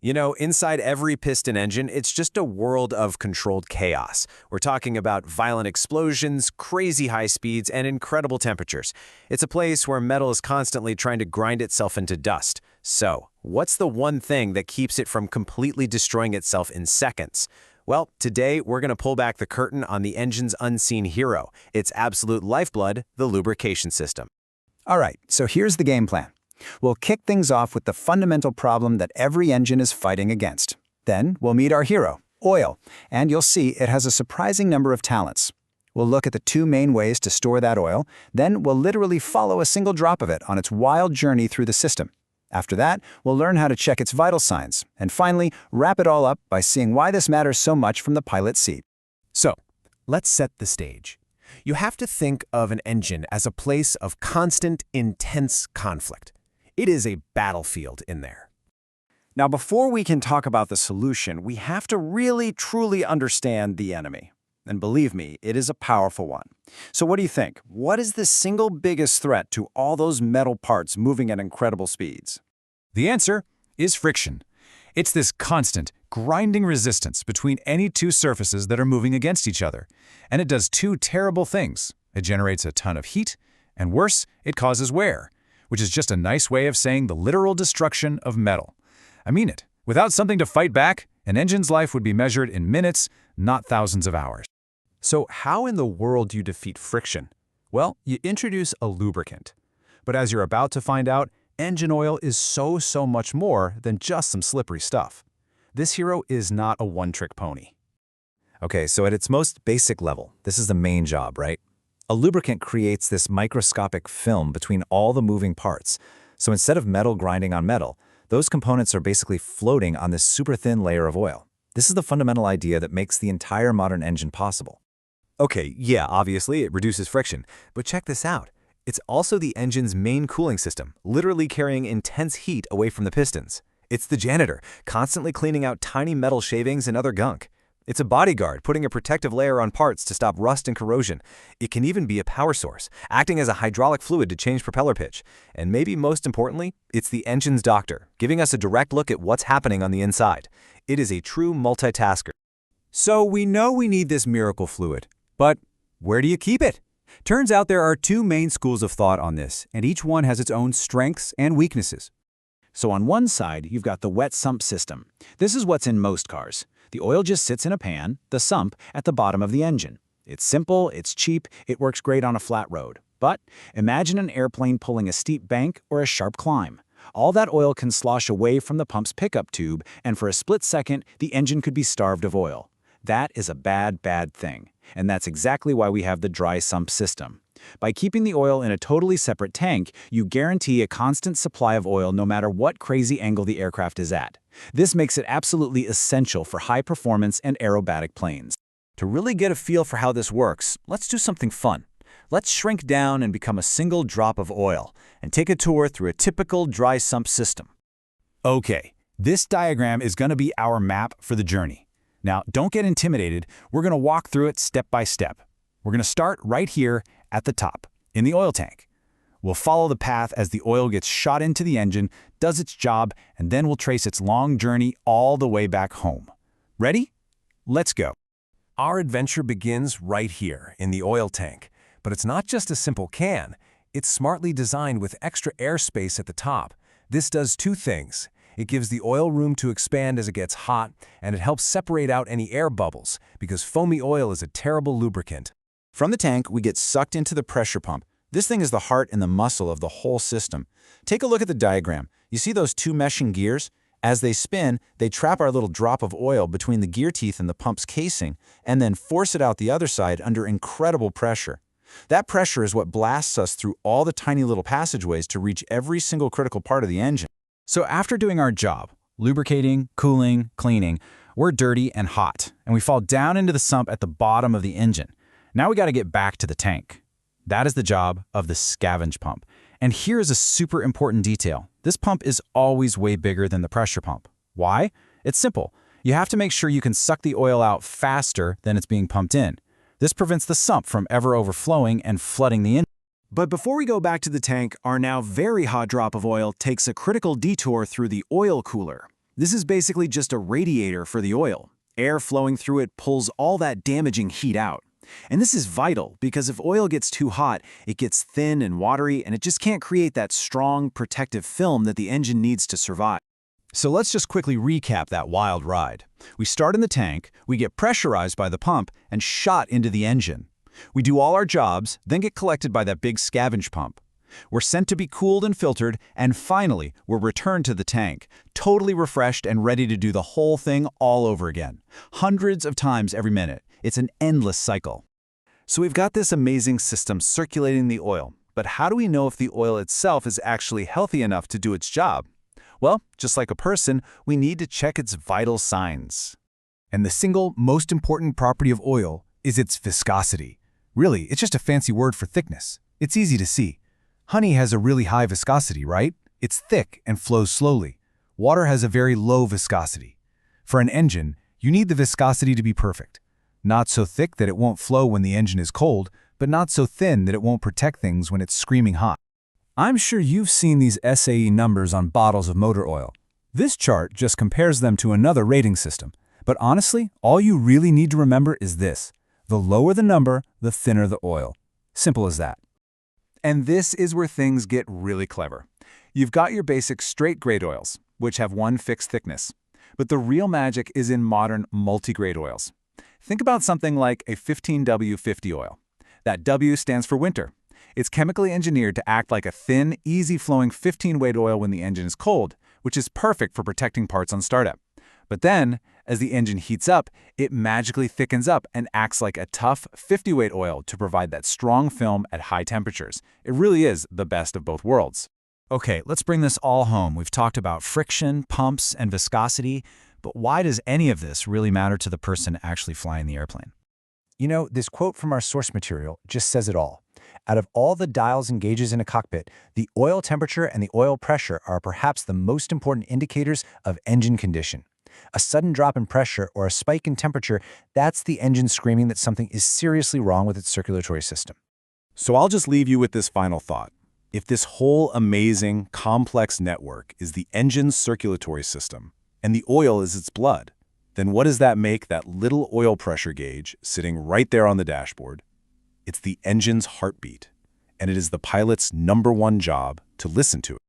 You know, inside every piston engine, it's just a world of controlled chaos. We're talking about violent explosions, crazy high speeds, and incredible temperatures. It's a place where metal is constantly trying to grind itself into dust. So, what's the one thing that keeps it from completely destroying itself in seconds? Well, today we're going to pull back the curtain on the engine's unseen hero, its absolute lifeblood, the lubrication system. All right, so here's the game plan. We'll kick things off with the fundamental problem that every engine is fighting against. Then we'll meet our hero, oil, and you'll see it has a surprising number of talents. We'll look at the two main ways to store that oil, then we'll literally follow a single drop of it on its wild journey through the system. After that, we'll learn how to check its vital signs, and finally, wrap it all up by seeing why this matters so much from the pilot's seat. So, let's set the stage. You have to think of an engine as a place of constant, intense conflict. It is a battlefield in there. Now, before we can talk about the solution, we have to really, truly understand the enemy. And believe me, it is a powerful one. So what do you think? What is the single biggest threat to all those metal parts moving at incredible speeds? The answer is friction. It's this constant, grinding resistance between any two surfaces that are moving against each other. And it does two terrible things. It generates a ton of heat, and worse, it causes wear, which is just a nice way of saying the literal destruction of metal. I mean it. Without something to fight back, an engine's life would be measured in minutes, not thousands of hours. So how in the world do you defeat friction? Well, you introduce a lubricant. But as you're about to find out, engine oil is so much more than just some slippery stuff. This hero is not a one-trick pony. Okay, so at its most basic level, this is the main job, right? A lubricant creates this microscopic film between all the moving parts. So instead of metal grinding on metal, those components are basically floating on this super thin layer of oil. This is the fundamental idea that makes the entire modern engine possible. Okay, yeah, obviously it reduces friction, but check this out. It's also the engine's main cooling system, literally carrying intense heat away from the pistons. It's the janitor, constantly cleaning out tiny metal shavings and other gunk. It's a bodyguard, putting a protective layer on parts to stop rust and corrosion. It can even be a power source, acting as a hydraulic fluid to change propeller pitch. And maybe most importantly, it's the engine's doctor, giving us a direct look at what's happening on the inside. It is a true multitasker. So we know we need this miracle fluid, but where do you keep it? Turns out there are two main schools of thought on this, and each one has its own strengths and weaknesses. So on one side, you've got the wet sump system. This is what's in most cars. The oil just sits in a pan, the sump, at the bottom of the engine. It's simple, it's cheap, it works great on a flat road. But imagine an airplane pulling a steep bank or a sharp climb. All that oil can slosh away from the pump's pickup tube, and for a split second, the engine could be starved of oil. That is a bad thing. And that's exactly why we have the dry sump system. By keeping the oil in a totally separate tank, you guarantee a constant supply of oil no matter what crazy angle the aircraft is at. This makes it absolutely essential for high-performance and aerobatic planes. To really get a feel for how this works, let's do something fun. Let's shrink down and become a single drop of oil and take a tour through a typical dry sump system. Okay, this diagram is going to be our map for the journey. Now, don't get intimidated. We're going to walk through it step by step. We're going to start right here at the top, in the oil tank. We'll follow the path as the oil gets shot into the engine, does its job, and then we'll trace its long journey all the way back home. Ready? Let's go. Our adventure begins right here, in the oil tank. But it's not just a simple can. It's smartly designed with extra airspace at the top. This does two things. It gives the oil room to expand as it gets hot, and it helps separate out any air bubbles, because foamy oil is a terrible lubricant. From the tank, we get sucked into the pressure pump. This thing is the heart and the muscle of the whole system. Take a look at the diagram. You see those two meshing gears? As they spin, they trap our little drop of oil between the gear teeth and the pump's casing, and then force it out the other side under incredible pressure. That pressure is what blasts us through all the tiny little passageways to reach every single critical part of the engine. So after doing our job, lubricating, cooling, cleaning, we're dirty and hot, and we fall down into the sump at the bottom of the engine. Now we got to get back to the tank. That is the job of the scavenge pump. And here is a super important detail. This pump is always way bigger than the pressure pump. Why? It's simple. You have to make sure you can suck the oil out faster than it's being pumped in. This prevents the sump from ever overflowing and flooding the engine. But before we go back to the tank, our now very hot drop of oil takes a critical detour through the oil cooler. This is basically just a radiator for the oil. Air flowing through it pulls all that damaging heat out. And this is vital because if oil gets too hot, it gets thin and watery and it just can't create that strong, protective film that the engine needs to survive. So let's just quickly recap that wild ride. We start in the tank, we get pressurized by the pump, and shot into the engine. We do all our jobs, then get collected by that big scavenge pump. We're sent to be cooled and filtered, and finally, we're returned to the tank, totally refreshed and ready to do the whole thing all over again. Hundreds of times every minute. It's an endless cycle. So we've got this amazing system circulating the oil, but how do we know if the oil itself is actually healthy enough to do its job? Well, just like a person, we need to check its vital signs. And the single most important property of oil is its viscosity. Really, it's just a fancy word for thickness. It's easy to see. Honey has a really high viscosity, right? It's thick and flows slowly. Water has a very low viscosity. For an engine, you need the viscosity to be perfect. Not so thick that it won't flow when the engine is cold, but not so thin that it won't protect things when it's screaming hot. I'm sure you've seen these SAE numbers on bottles of motor oil. This chart just compares them to another rating system. But honestly, all you really need to remember is this. The lower the number, the thinner the oil. Simple as that. And this is where things get really clever. You've got your basic straight-grade oils, which have one fixed thickness. But the real magic is in modern multi-grade oils. Think about something like a 15W50 oil. That W stands for winter. It's chemically engineered to act like a thin, easy-flowing 15-weight oil when the engine is cold, which is perfect for protecting parts on startup. But then, as the engine heats up, it magically thickens up and acts like a tough 50-weight oil to provide that strong film at high temperatures. It really is the best of both worlds. Okay, let's bring this all home. We've talked about friction, pumps, and viscosity, but why does any of this really matter to the person actually flying the airplane? You know, this quote from our source material just says it all. Out of all the dials and gauges in a cockpit, the oil temperature and the oil pressure are perhaps the most important indicators of engine condition. A sudden drop in pressure or a spike in temperature, that's the engine screaming that something is seriously wrong with its circulatory system. So I'll just leave you with this final thought. If this whole amazing, complex network is the engine's circulatory system, and the oil is its blood, then what does that make that little oil pressure gauge sitting right there on the dashboard? It's the engine's heartbeat, and it is the pilot's #1 job to listen to it.